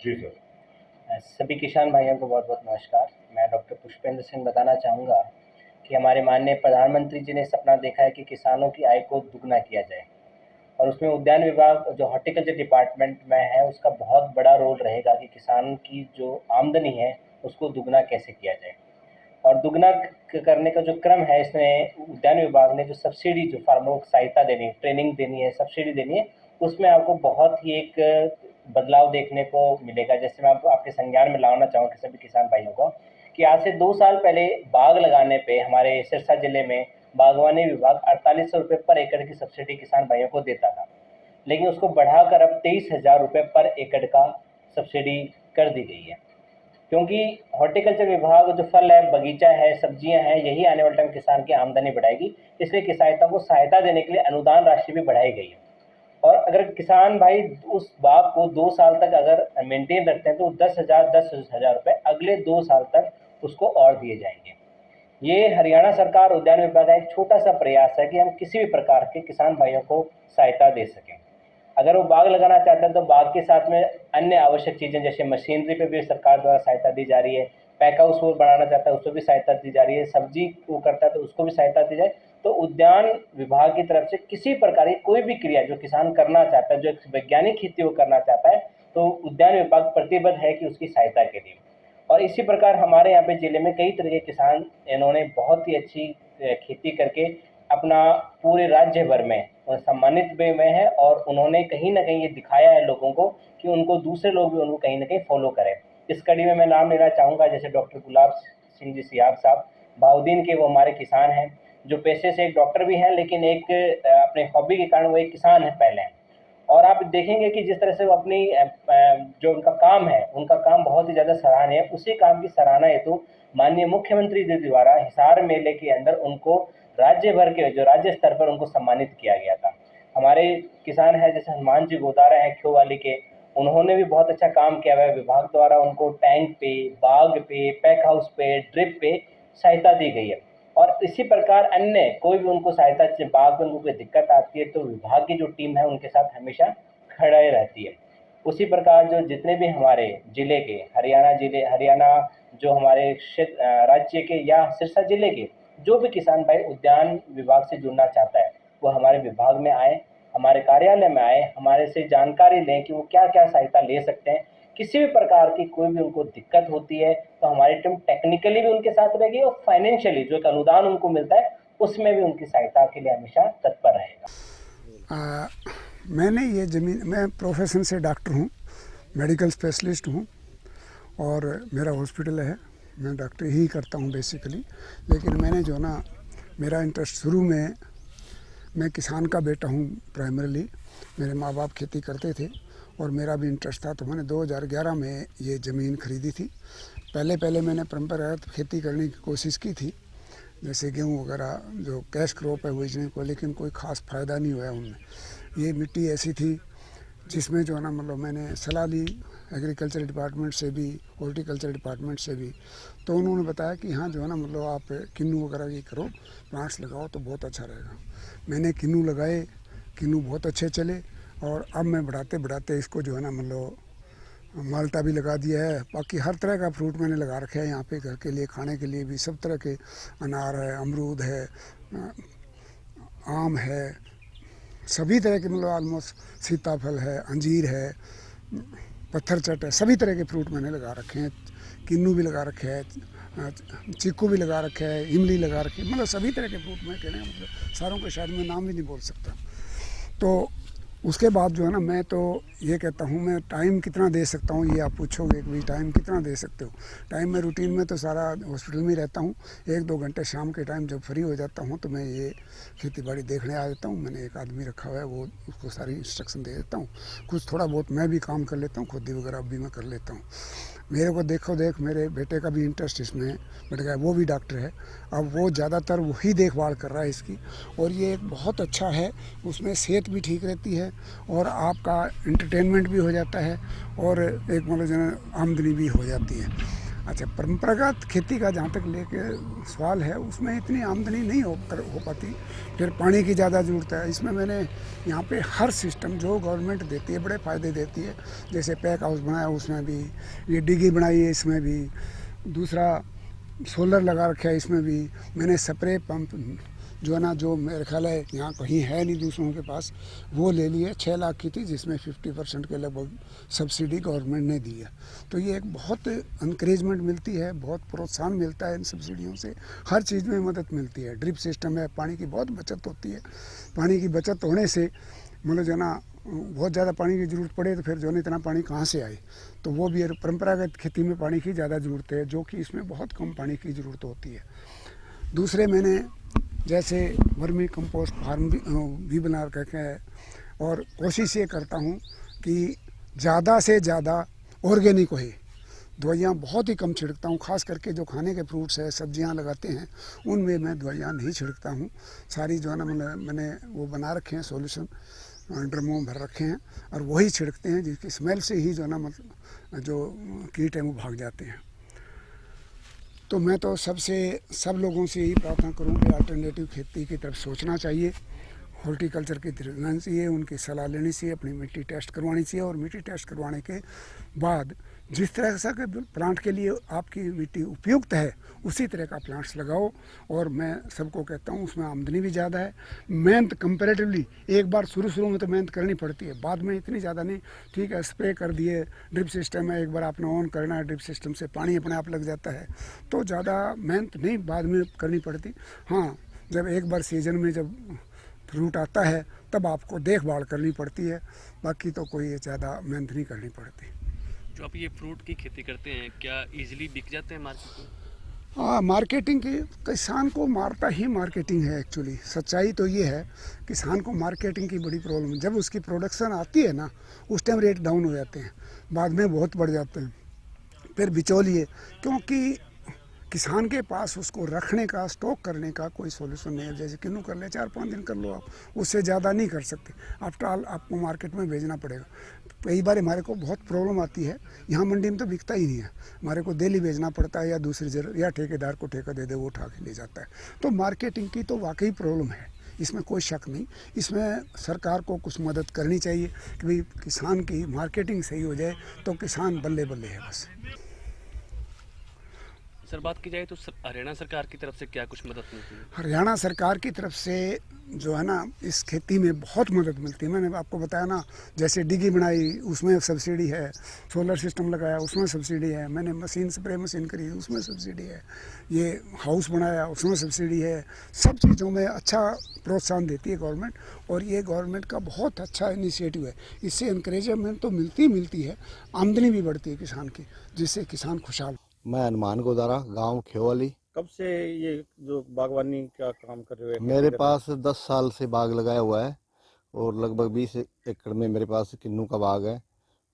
जी sir. सभी किसान भाइयों को बहुत-बहुत नमस्कार। मैं डॉक्टर पुष्पेंद्र सिंह बताना चाहूँगा कि हमारे माननीय प्रधानमंत्री जी ने सपना देखा है कि किसानों की आय को दुगना किया जाए और उसमें उद्यान विभाग जो हॉर्टिकल्चर डिपार्टमेंट में है, उसका बहुत बड़ा रोल रहेगा कि किसान की जो आमदनी है, उसको दुगना कैसे किया जाए। और दुगना करने का जो क्रम है, इसमें उद्यान विभाग ने जो सब्सिडी जो फार्मरों को सहायता देनी है, ट्रेनिंग देनी है, सब्सिडी देनी है, उसमें आपको बहुत ही एक बदलाव देखने को मिलेगा। जैसे मैं आपके संज्ञान में लाना चाहूँ सभी किसान भाइयों को कि आज से 2 साल पहले बाग लगाने पे हमारे सिरसा जिले में बागवानी विभाग 4800 रुपये पर एकड़ की सब्सिडी किसान भाइयों को देता था, लेकिन उसको बढ़ाकर अब 23,000 रुपये पर एकड़ का सब्सिडी कर दी गई है। क्योंकि हॉर्टिकल्चर विभाग जो फल है, बगीचा है, सब्जियां हैं, यही आने वाले टाइम किसान की आमदनी बढ़ाएगी। इसलिए किसानों को सहायता देने के लिए अनुदान राशि भी बढ़ाई गई है। और अगर किसान भाई उस बाग को 2 साल तक अगर मेंटेन रखते हैं तो 10,000 अगले 2 साल तक उसको और दिए जाएंगे। ये हरियाणा सरकार उद्यान विभाग का एक छोटा सा प्रयास है कि हम किसी भी प्रकार के किसान भाइयों को सहायता दे सकें। अगर वो बाग लगाना चाहते हैं तो बाग के साथ में अन्य आवश्यक चीज़ें जैसे मशीनरी पे भी सरकार द्वारा सहायता दी जा रही है। पैक हाउस वो बनाना चाहता है, उसको भी सहायता दी जा रही है। सब्जी वो करता है तो उसको भी सहायता दी जाए। तो उद्यान विभाग की तरफ से किसी प्रकार की कोई भी क्रिया जो किसान करना चाहता है, जो एक वैज्ञानिक खेती वो करना चाहता है, तो उद्यान विभाग प्रतिबद्ध है कि उसकी सहायता के लिए। और इसी प्रकार हमारे यहाँ पे ज़िले में कई तरह के किसान इन्होंने बहुत ही अच्छी खेती करके अपना पूरे राज्य भर में सम्मानित भी हुए हैं और उन्होंने कहीं न कहीं ये दिखाया है लोगों को कि उनको दूसरे लोग भी उनको कहीं न कहीं फ़ॉलो करें। इस कड़ी में मैं नाम लेना चाहूँगा जैसे डॉक्टर गुलाब सिंह जी सियाब साहब, बहाउद्दीन के वो हमारे किसान हैं, जो पेशे से एक डॉक्टर भी हैं लेकिन एक अपने हॉबी के कारण वो एक किसान हैं पहले। और आप देखेंगे कि जिस तरह से वो अपनी जो उनका काम है, उनका काम बहुत ही ज़्यादा सराहनीय है। उसी काम की सराहना हेतु माननीय मुख्यमंत्री जी द्वारा हिसार मेले के अंदर उनको राज्य भर के जो राज्य स्तर पर उनको सम्मानित किया गया था। हमारे किसान हैं जैसे हनुमान जी गोदारा हैं ख्योवाली के, उन्होंने भी बहुत अच्छा काम किया हुआ है। विभाग द्वारा उनको टैंक पे, बाग पे, पैक हाउस पे, ड्रिप पे सहायता दी गई है। और इसी प्रकार अन्य कोई भी उनको सहायता बाग में उनको कोई दिक्कत आती है तो विभाग की जो टीम है उनके साथ हमेशा खड़े रहती है। उसी प्रकार जो जितने भी हमारे ज़िले के हरियाणा जो हमारे राज्य के या सिरसा ज़िले के जो भी किसान भाई उद्यान विभाग से जुड़ना चाहता है, वो हमारे विभाग में आए, हमारे कार्यालय में आए, हमारे से जानकारी लें कि वो क्या-क्या सहायता ले सकते हैं। किसी भी प्रकार की कोई भी उनको दिक्कत होती है तो हमारी टीम टेक्निकली भी उनके साथ रहेगी और फाइनेंशियली जो एक अनुदान उनको मिलता है उसमें भी उनकी सहायता के लिए हमेशा तत्पर रहेगा। आ, मैंने ये ज़मीन, मैं प्रोफेशन से डॉक्टर हूँ, मेडिकल स्पेशलिस्ट हूँ और मेरा हॉस्पिटल है। मैं डॉक्टर ही करता हूँ बेसिकली। लेकिन मैंने जो ना, मेरा इंटरेस्ट शुरू में, मैं किसान का बेटा हूँ प्राइमरीली। मेरे माँ बाप खेती करते थे और मेरा भी इंटरेस्ट था, तो मैंने 2011 में ये ज़मीन खरीदी थी। पहले मैंने परंपरागत खेती करने की कोशिश की थी, जैसे गेहूँ वगैरह जो कैश क्रॉप है बेचने को, लेकिन कोई ख़ास फ़ायदा नहीं हुआ उनमें। ये मिट्टी ऐसी थी जिसमें जो है ना, मतलब मैंने सलाह ली एग्रीकल्चर डिपार्टमेंट से भी, हॉर्टिकल्चर डिपार्टमेंट से भी, तो उन्होंने बताया कि हाँ जो है ना, मतलब आप किन्नू वगैरह ये करो, प्लांट्स लगाओ तो बहुत अच्छा रहेगा। मैंने किन्नू लगाए, किन्नू बहुत अच्छे चले और अब मैं बढ़ाते बढ़ाते इसको जो है ना, मतलब माल्टा भी लगा दिया है। बाकी हर तरह का फ्रूट मैंने लगा रखा है यहाँ पे, घर के लिए, खाने के लिए भी। सब तरह के अनार है, अमरूद है, आम है, सभी तरह के, मतलब ऑलमोस्ट सीताफल है, अंजीर है, पत्थर चट है, सभी तरह के फ्रूट मैंने लगा रखे हैं। किन्नू भी लगा रखे है, चीकू भी लगा रखे है, इमली लगा रखे है, मतलब सभी तरह के फ्रूट मैं कहने मतलब सारों के शायद मैं नाम भी नहीं बोल सकता। तो उसके बाद जो है ना, मैं तो ये कहता हूँ, मैं टाइम कितना दे सकता हूँ, ये आप पूछोगे कि टाइम कितना दे सकते हो। टाइम में रूटीन में तो सारा हॉस्पिटल में ही रहता हूँ। 1-2 घंटे शाम के टाइम जब फ्री हो जाता हूँ तो मैं ये खेती बाड़ी देखने आ जाता हूँ। मैंने एक आदमी रखा हुआ है, वो उसको सारी इंस्ट्रक्शन दे देता हूँ। कुछ थोड़ा बहुत मैं भी काम कर लेता हूँ, खुदी वगैरह भी मैं कर लेता हूँ। मेरे को देखो देख मेरे बेटे का भी इंटरेस्ट इसमें बढ़ गया, वो भी डॉक्टर है। अब वो ज़्यादातर वही देखभाल कर रहा है इसकी, और ये एक बहुत अच्छा है। उसमें सेहत भी ठीक रहती है और आपका इंटरटेनमेंट भी हो जाता है और एक मतलब जो आमदनी भी हो जाती है। अच्छा, परंपरागत खेती का जहाँ तक लेके सवाल है, उसमें इतनी आमदनी नहीं हो पाती। फिर पानी की ज़्यादा ज़रूरत है। इसमें मैंने यहाँ पे हर सिस्टम जो गवर्नमेंट देती है बड़े फ़ायदे देती है। जैसे पैक हाउस बनाया उसमें भी, ये डिगी बनाई है इसमें भी, दूसरा सोलर लगा रखा है इसमें भी। मैंने स्प्रे पंप जो है ना, जो मेरे ख्याल है यहाँ कहीं है नहीं दूसरों के पास, वो ले लिए। 6 लाख की थी, जिसमें 50% के लगभग सब्सिडी गवर्नमेंट ने दी है। तो ये एक बहुत इनक्रेजमेंट मिलती है, बहुत प्रोत्साहन मिलता है इन सब्सिडियों से। हर चीज़ में मदद मिलती है। ड्रिप सिस्टम है, पानी की बहुत बचत होती है। पानी की बचत होने से मतलब जो ना, बहुत ज़्यादा पानी की ज़रूरत पड़े तो फिर जो है इतना पानी कहाँ से आए। तो वो भी परंपरागत खेती में पानी की ज़्यादा ज़रूरत है, जो कि इसमें बहुत कम पानी की ज़रूरत होती है। दूसरे मैंने जैसे वर्मी कंपोस्ट फार्म भी बना रखा है, और कोशिश ये करता हूँ कि ज़्यादा से ज़्यादा ऑर्गेनिक हो। दवाइयाँ बहुत ही कम छिड़कता हूँ, खास करके जो खाने के फ्रूट्स है, सब्जियाँ लगाते हैं, उनमें मैं दवाइयाँ नहीं छिड़कता हूँ। सारी जो है ना, मैंने वो बना रखे हैं सॉल्यूशन, ड्रमों में भर रखे हैं, और वही छिड़कते हैं, जिसकी स्मेल से ही जो है ना, मतलब जो कीट हैं वो भाग जाते हैं। तो मैं तो सब लोगों से यही प्रार्थना करूं कि अल्टरनेटिव खेती की तरफ सोचना चाहिए, हॉर्टिकल्चर की तरफ जाना चाहिए, उनकी सलाह लेनी चाहिए, अपनी मिट्टी टेस्ट करवानी चाहिए, और मिट्टी टेस्ट करवाने के बाद जिस तरह से प्लांट के लिए आपकी मिट्टी उपयुक्त है, उसी तरह का प्लांट्स लगाओ। और मैं सबको कहता हूँ, उसमें आमदनी भी ज़्यादा है। मेहनत कंपेरेटिवली एक बार शुरू में तो मेहनत करनी पड़ती है, बाद में इतनी ज़्यादा नहीं। ठीक है, स्प्रे कर दिए, ड्रिप सिस्टम है, एक बार आपने ऑन करना है, ड्रिप सिस्टम से पानी अपने आप लग जाता है, तो ज़्यादा मेहनत नहीं बाद में करनी पड़ती। हाँ, जब एक बार सीजन में जब फ्रूट आता है तब आपको देखभाल करनी पड़ती है, बाकी तो कोई ज़्यादा मेहनत नहीं करनी पड़ती। जो आप ये फ्रूट की खेती करते हैं, क्या इजीली बिक जाते हैं मार्केट में? हाँ, मार्केटिंग की, किसान को मारता ही मार्केटिंग है। एक्चुअली सच्चाई तो ये है, किसान को मार्केटिंग की बड़ी प्रॉब्लम है। जब उसकी प्रोडक्शन आती है ना, उस टाइम रेट डाउन हो जाते हैं, बाद में बहुत बढ़ जाते हैं। फिर बिचौलिए, क्योंकि किसान के पास उसको रखने का, स्टॉक करने का कोई सोल्यूशन नहीं है। जैसे किन्नू कर ले, 4-5 दिन कर लो आप, उससे ज़्यादा नहीं कर सकते। आफ्टर ऑल आपको मार्केट में भेजना पड़ेगा। कई बार हमारे को बहुत प्रॉब्लम आती है, यहाँ मंडी में तो बिकता ही नहीं है, हमारे को दिल्ली भेजना पड़ता है, या दूसरी जगह, या ठेकेदार को ठेका दे दे, वो उठा के ले जाता है। तो मार्केटिंग की तो वाकई प्रॉब्लम है, इसमें कोई शक नहीं। इसमें सरकार को कुछ मदद करनी चाहिए कि भाई किसान की मार्केटिंग सही हो जाए, तो किसान बल्ले बल्ले है बस। सर, बात की जाए तो हरियाणा सरकार की तरफ से क्या कुछ मदद मिलती है? हरियाणा सरकार की तरफ से जो है ना, इस खेती में बहुत मदद मिलती है। मैंने आपको बताया ना, जैसे डिगी बनाई उसमें सब्सिडी है, सोलर सिस्टम लगाया उसमें सब्सिडी है, मैंने मशीन, स्प्रे मशीन खरीदी उसमें सब्सिडी है, ये हाउस बनाया उसमें सब्सिडी है। सब चीज़ों में अच्छा प्रोत्साहन देती है गवर्नमेंट, और ये गवर्नमेंट का बहुत अच्छा इनिशिएटिव है। इससे इंकरेजमेंट तो मिलती है, आमदनी भी बढ़ती है किसान की, जिससे किसान खुशहाल। मैं हनुमान गोदारा, गांव खेवाली। कब से ये जो बागवानी का काम कर रहे हो? मेरे पास 10 साल से बाग लगाया हुआ है, और लगभग 20 एकड़ में मेरे पास किन्नू का बाग है।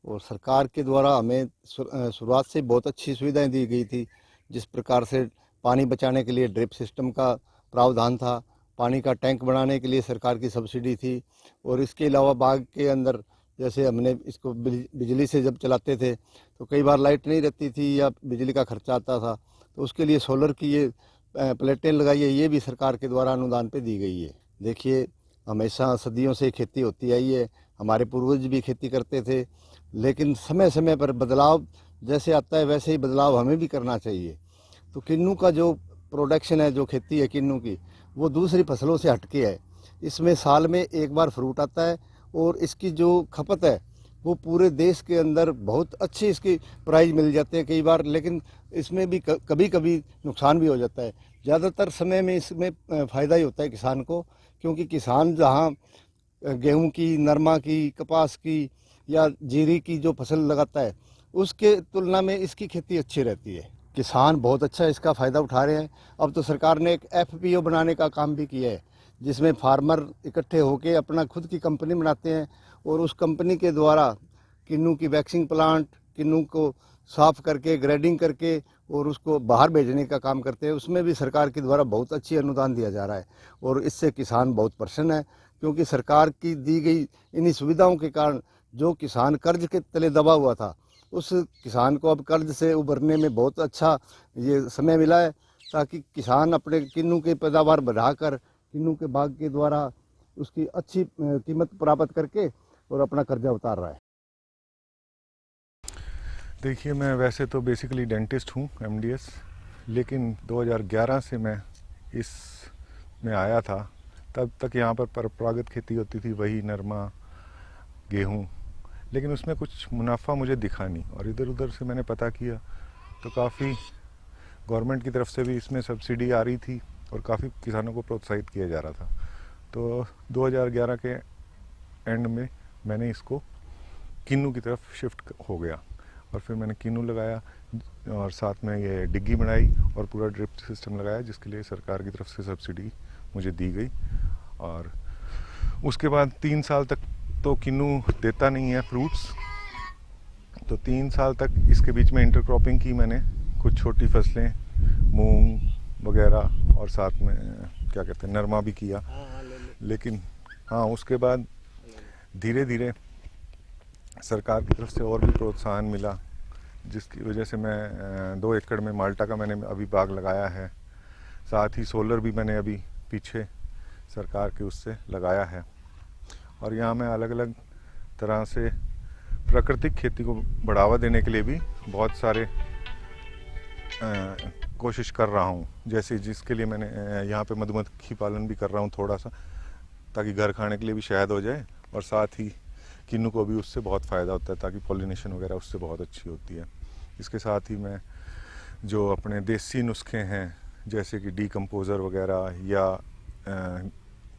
और सरकार के द्वारा हमें शुरुआत से बहुत अच्छी सुविधाएं दी गई थी। जिस प्रकार से पानी बचाने के लिए ड्रिप सिस्टम का प्रावधान था, पानी का टैंक बनाने के लिए सरकार की सब्सिडी थी, और इसके अलावा बाग के अंदर जैसे हमने इसको बिजली से जब चलाते थे तो कई बार लाइट नहीं रहती थी या बिजली का खर्चा आता था, तो उसके लिए सोलर की ये प्लेटें लगाई है, ये भी सरकार के द्वारा अनुदान पे दी गई है। देखिए, हमेशा सदियों से खेती होती आई है, हमारे पूर्वज भी खेती करते थे, लेकिन समय समय पर बदलाव जैसे आता है वैसे ही बदलाव हमें भी करना चाहिए। तो किन्नू का जो प्रोडक्शन है, जो खेती है किन्नू की, वो दूसरी फसलों से हटके है। इसमें साल में एक बार फ्रूट आता है, और इसकी जो खपत है वो पूरे देश के अंदर बहुत अच्छी इसकी प्राइस मिल जाते हैं कई बार, लेकिन इसमें भी कभी कभी नुकसान भी हो जाता है। ज़्यादातर समय में इसमें फ़ायदा ही होता है किसान को, क्योंकि किसान जहाँ गेहूं की, नरमा की, कपास की या जीरी की जो फसल लगाता है, उसके तुलना में इसकी खेती अच्छी रहती है। किसान बहुत अच्छा इसका फ़ायदा उठा रहे हैं। अब तो सरकार ने एक FPO बनाने का काम भी किया है, जिसमें फार्मर इकट्ठे होकर अपना खुद की कंपनी बनाते हैं, और उस कंपनी के द्वारा किन्नू की वैक्सिंग प्लांट, किन्नू को साफ़ करके, ग्रेडिंग करके और उसको बाहर भेजने का काम करते हैं। उसमें भी सरकार के द्वारा बहुत अच्छी अनुदान दिया जा रहा है, और इससे किसान बहुत प्रसन्न है, क्योंकि सरकार की दी गई इन्हीं सुविधाओं के कारण जो किसान कर्ज के तले दबा हुआ था, उस किसान को अब कर्ज से उबरने में बहुत अच्छा ये समय मिला है, ताकि किसान अपने किन्नू की पैदावार बढ़ाकर किन्नू के बाग के द्वारा उसकी अच्छी कीमत प्राप्त करके और अपना कर्जा उतार रहा है। देखिए, मैं वैसे तो बेसिकली डेंटिस्ट हूँ, एमडीएस, लेकिन 2011 से मैं इस में आया था। तब तक यहाँ पर परंपरागत खेती होती थी, वही नरमा, गेहूँ, लेकिन उसमें कुछ मुनाफा मुझे दिखा नहीं। और इधर उधर से मैंने पता किया तो काफ़ी गवर्नमेंट की तरफ से भी इसमें सब्सिडी आ रही थी और काफ़ी किसानों को प्रोत्साहित किया जा रहा था। तो 2011 के एंड में मैंने इसको किन्नू की तरफ शिफ्ट हो गया और फिर मैंने किन्नू लगाया और साथ में ये डिग्गी बनाई और पूरा ड्रिप सिस्टम लगाया, जिसके लिए सरकार की तरफ से सब्सिडी मुझे दी गई। और उसके बाद 3 साल तक तो किन्नू देता नहीं है फ्रूट्स, तो 3 साल तक इसके बीच में इंटरक्रॉपिंग की मैंने, कुछ छोटी फसलें, मूंग वगैरह, और साथ में क्या कहते हैं नरमा भी किया। लेकिन हाँ, उसके बाद धीरे धीरे सरकार की तरफ से और भी प्रोत्साहन मिला, जिसकी वजह से मैं 2 एकड़ में माल्टा का मैंने अभी बाग लगाया है। साथ ही सोलर भी मैंने अभी पीछे सरकार के उससे लगाया है। और यहाँ मैं अलग अलग तरह से प्राकृतिक खेती को बढ़ावा देने के लिए भी बहुत सारे कोशिश कर रहा हूँ। जैसे जिसके लिए मैंने यहाँ पे मधुमक्खी पालन भी कर रहा हूँ थोड़ा सा, ताकि घर खाने के लिए भी शहद हो जाए, और साथ ही किन्नू को भी उससे बहुत फ़ायदा होता है, ताकि पॉलिनेशन वगैरह उससे बहुत अच्छी होती है। इसके साथ ही मैं जो अपने देसी नुस्खे हैं, जैसे कि डीकम्पोज़र वगैरह या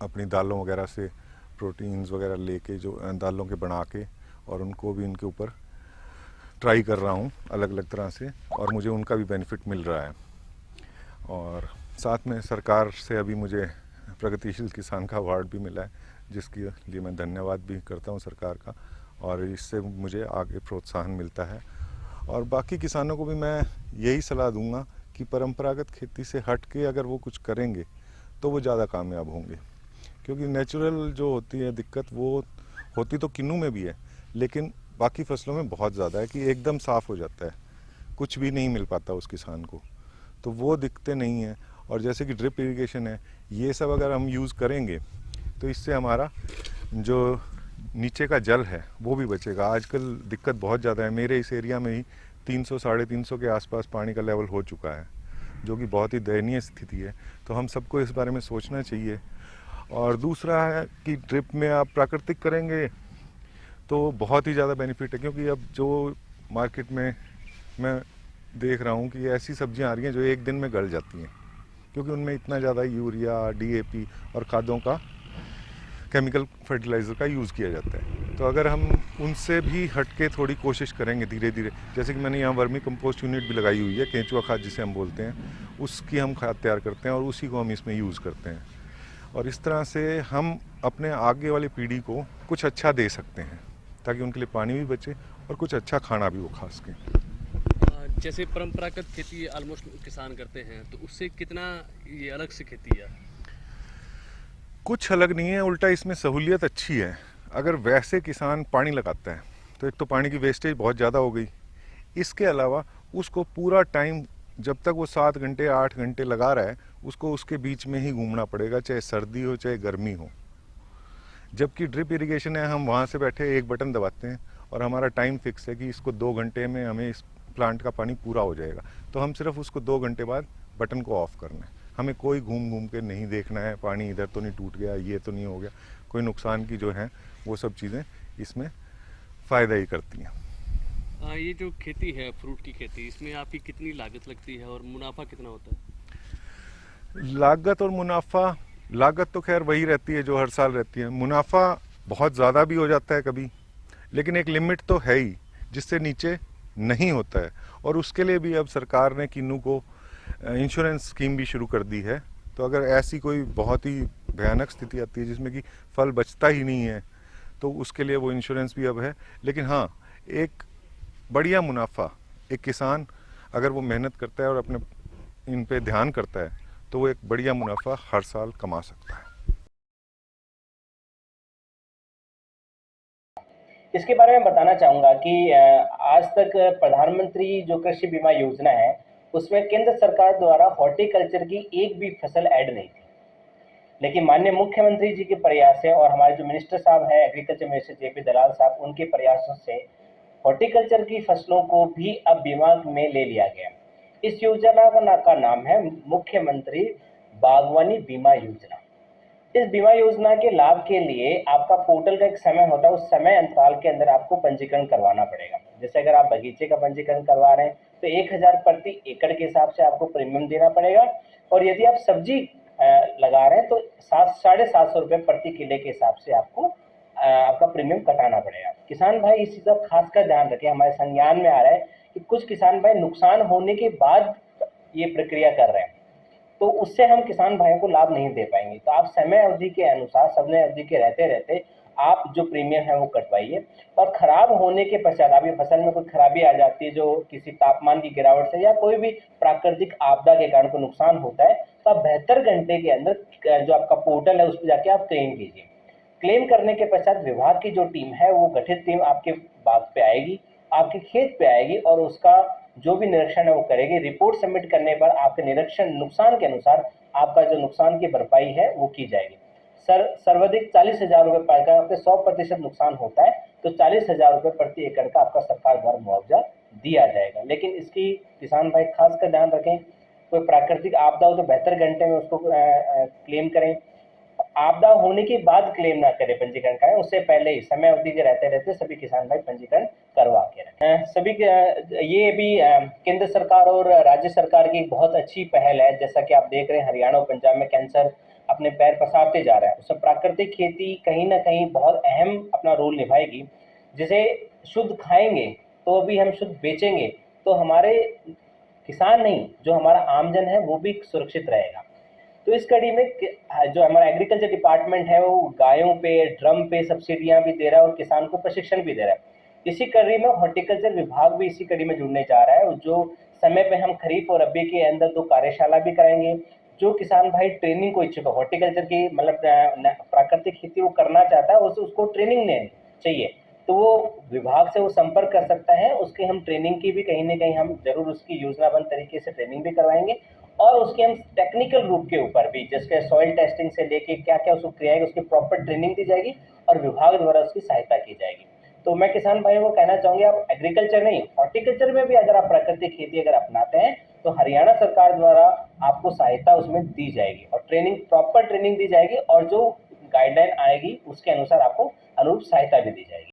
अपनी दालों वगैरह से प्रोटीन्स वगैरह लेके जो दालों के बना के, और उनको भी इनके ऊपर ट्राई कर रहा हूँ अलग अलग तरह से, और मुझे उनका भी बेनिफिट मिल रहा है। और साथ में सरकार से अभी मुझे प्रगतिशील किसान का अवार्ड भी मिला है, जिसके लिए मैं धन्यवाद भी करता हूँ सरकार का, और इससे मुझे आगे प्रोत्साहन मिलता है। और बाकी किसानों को भी मैं यही सलाह दूंगा कि परंपरागत खेती से हट के अगर वो कुछ करेंगे तो वो ज़्यादा कामयाब होंगे, क्योंकि नेचुरल जो होती है दिक्कत, वो होती तो किन्नू में भी है, लेकिन बाकी फसलों में बहुत ज़्यादा है कि एकदम साफ़ हो जाता है, कुछ भी नहीं मिल पाता उस किसान को, तो वो दिक्कतें नहीं हैं। और जैसे कि ड्रिप इरिगेशन है, ये सब अगर हम यूज़ करेंगे तो इससे हमारा जो नीचे का जल है वो भी बचेगा। आजकल दिक्कत बहुत ज़्यादा है, मेरे इस एरिया में ही 300-350 के आसपास पानी का लेवल हो चुका है, जो कि बहुत ही दयनीय स्थिति है। तो हम सबको इस बारे में सोचना चाहिए। और दूसरा है कि ड्रिप में आप प्राकृतिक करेंगे तो बहुत ही ज़्यादा बेनिफिट है, क्योंकि अब जो मार्केट में मैं देख रहा हूँ कि ऐसी सब्जियाँ आ रही हैं जो एक दिन में गल जाती हैं, क्योंकि उनमें इतना ज़्यादा यूरिया, डीएपी और खादों का, केमिकल फर्टिलाइज़र का यूज़ किया जाता है। तो अगर हम उनसे भी हट के थोड़ी कोशिश करेंगे धीरे धीरे, जैसे कि मैंने यहाँ वर्मी कंपोस्ट यूनिट भी लगाई हुई है, केंचुआ खाद जिसे हम बोलते हैं, उसकी हम खाद तैयार करते हैं और उसी को हम इसमें यूज़ करते हैं। और इस तरह से हम अपने आगे वाली पीढ़ी को कुछ अच्छा दे सकते हैं, ताकि उनके लिए पानी भी बचे और कुछ अच्छा खाना भी वो खा सकें। जैसे परंपरागत खेती ऑलमोस्ट किसान करते हैं, तो उससे कितना ये अलग से खेती है? कुछ अलग नहीं है, उल्टा इसमें सहूलियत अच्छी है। अगर वैसे किसान पानी लगाता है तो एक तो पानी की वेस्टेज बहुत ज़्यादा हो गई, इसके अलावा उसको पूरा टाइम, जब तक वो 7 घंटे 8 घंटे लगा रहा है, उसको उसके बीच में ही घूमना पड़ेगा, चाहे सर्दी हो चाहे गर्मी हो। जबकि ड्रिप इरिगेशन है, हम वहाँ से बैठे एक बटन दबाते हैं और हमारा टाइम फिक्स है कि इसको 2 घंटे में हमें इस प्लांट का पानी पूरा हो जाएगा। तो हम सिर्फ उसको 2 घंटे बाद बटन को ऑफ करना है, हमें कोई घूम घूम के नहीं देखना है, पानी इधर तो नहीं टूट गया, ये तो नहीं हो गया, कोई नुकसान की जो है वो सब चीज़ें इसमें फ़ायदा ही करती हैं। ये जो खेती है फ्रूट की खेती, इसमें आपकी कितनी लागत लगती है और मुनाफा कितना होता है? लागत और मुनाफा, लागत तो खैर वही रहती है जो हर साल रहती है, मुनाफा बहुत ज़्यादा भी हो जाता है कभी, लेकिन एक लिमिट तो है ही जिससे नीचे नहीं होता है। और उसके लिए भी अब सरकार ने किन्नू को इंश्योरेंस स्कीम भी शुरू कर दी है। तो अगर ऐसी कोई बहुत ही भयानक स्थिति आती है जिसमें कि फल बचता ही नहीं है, तो उसके लिए वो इंश्योरेंस भी अब है। लेकिन हाँ, एक बढ़िया मुनाफा, एक किसान अगर वो मेहनत करता है और अपने इन पे ध्यान करता है, तो वो एक बढ़िया मुनाफा हर साल कमा सकता है। इसके बारे में बताना चाहूँगा कि आज तक प्रधानमंत्री जो कृषि बीमा योजना है उसमें केंद्र सरकार द्वारा हॉर्टिकल्चर की एक भी फसल ऐड नहीं थी, लेकिन माननीय मुख्यमंत्री जी के प्रयास से और हमारे जो मिनिस्टर साहब हैं एग्रीकल्चर मिनिस्टर जेपी दलाल साहब, उनके प्रयासों से हॉर्टिकल्चर की फसलों को भी अब बीमा में ले लिया गया। इस योजना का नाम है मुख्यमंत्री बागवानी बीमा योजना। इस बीमा योजना के लाभ के लिए आपका पोर्टल का एक समय होता है, उस समय अंतराल के अंदर आपको पंजीकरण करवाना पड़ेगा। जैसे अगर आप बगीचे का पंजीकरण करवा रहे हैं तो 1000 प्रति एकड़ के हिसाब से आपको प्रीमियम देना पड़ेगा, और यदि आप सब्जी लगा रहे हैं तो 750 रुपये प्रति किले के हिसाब से आपको आपका प्रीमियम कटाना पड़ेगा। किसान भाई इस चीज़ का खास कर ध्यान रखें। हमारे संज्ञान में आ रहा है कि कुछ किसान भाई नुकसान होने के बाद ये प्रक्रिया कर रहे हैं, तो उससे हम किसान भाइयों को लाभ नहीं दे पाएंगे। तो आप समय अवधि के अनुसार, समय अवधि के रहते रहते आप जो प्रीमियम है वो कटवाइए। और खराब होने के पश्चात आपकी फसल में कोई खराबी आ जाती है जो किसी तापमान की गिरावट से या कोई भी प्राकृतिक आपदा के कारण कोई नुकसान होता है, तो आप 72 घंटे के अंदर जो आपका पोर्टल है उस पर जाके आप क्लेम कीजिए। क्लेम करने के पश्चात विभाग की जो टीम है वो गठित टीम आपके बाग पे आएगी, आपके खेत पे आएगी और उसका जो भी निरीक्षण है वो करेगी। रिपोर्ट सबमिट करने पर आपके निरीक्षण नुकसान के अनुसार आपका जो नुकसान की भरपाई है वो की जाएगी। सर्वाधिक 40,000 रुपये पाएगा। आपके 100% नुकसान होता है तो 40,000 रुपये प्रति एकड़ का आपका सरकार द्वारा मुआवजा दिया जाएगा। लेकिन इसकी किसान भाई खास कर ध्यान रखें, कोई प्राकृतिक आपदा हो तो 72 घंटे में उसको क्लेम करें। आपदा होने के बाद क्लेम ना करें, पंजीकरण कराएं, उससे पहले ही समय अवधि के रहते रहते सभी किसान भाई पंजीकरण करवा के रखें। सभी ये भी केंद्र सरकार और राज्य सरकार की बहुत अच्छी पहल है। जैसा कि आप देख रहे हैं हरियाणा और पंजाब में कैंसर अपने पैर पसारते जा रहा है, उसमें प्राकृतिक खेती कहीं ना कहीं बहुत अहम अपना रोल निभाएगी। जिसे शुद्ध खाएंगे तो भी हम शुद्ध बेचेंगे तो हमारे किसान नहीं, जो हमारा आमजन है वो भी सुरक्षित रहेगा। तो इस कड़ी में जो हमारा एग्रीकल्चर डिपार्टमेंट है वो गायों पे, ड्रम पे सब्सिडियां भी दे रहा है और किसान को प्रशिक्षण भी दे रहा है। इसी कड़ी में हॉर्टिकल्चर विभाग भी इसी कड़ी में जुड़ने जा रहा है, जो समय पे हम खरीफ और रबी के अंदर 2 कार्यशाला भी कराएंगे। जो किसान भाई ट्रेनिंग को इच्छुक है, हॉर्टिकल्चर की मतलब प्राकृतिक खेती वो करना चाहता है, उसको ट्रेनिंग चाहिए तो वो विभाग से वो संपर्क कर सकता है। उसके हम ट्रेनिंग की भी कहीं ना कहीं हम जरूर उसकी योजनाबद्ध तरीके से ट्रेनिंग भी करवाएंगे और उसके हम टेक्निकल रूप के ऊपर भी, जैसे सॉइल टेस्टिंग से लेके क्या क्या उसको क्रिया है उसकी प्रॉपर ट्रेनिंग दी जाएगी और विभाग द्वारा उसकी सहायता की जाएगी। तो मैं किसान भाइयों को कहना चाहूँगी, आप एग्रीकल्चर नहीं हॉर्टिकल्चर में भी अगर आप प्राकृतिक खेती अगर अपनाते हैं तो हरियाणा सरकार द्वारा आपको सहायता उसमें दी जाएगी और ट्रेनिंग, प्रॉपर ट्रेनिंग दी जाएगी और जो गाइडलाइन आएगी उसके अनुसार आपको अनुरूप सहायता भी दी जाएगी।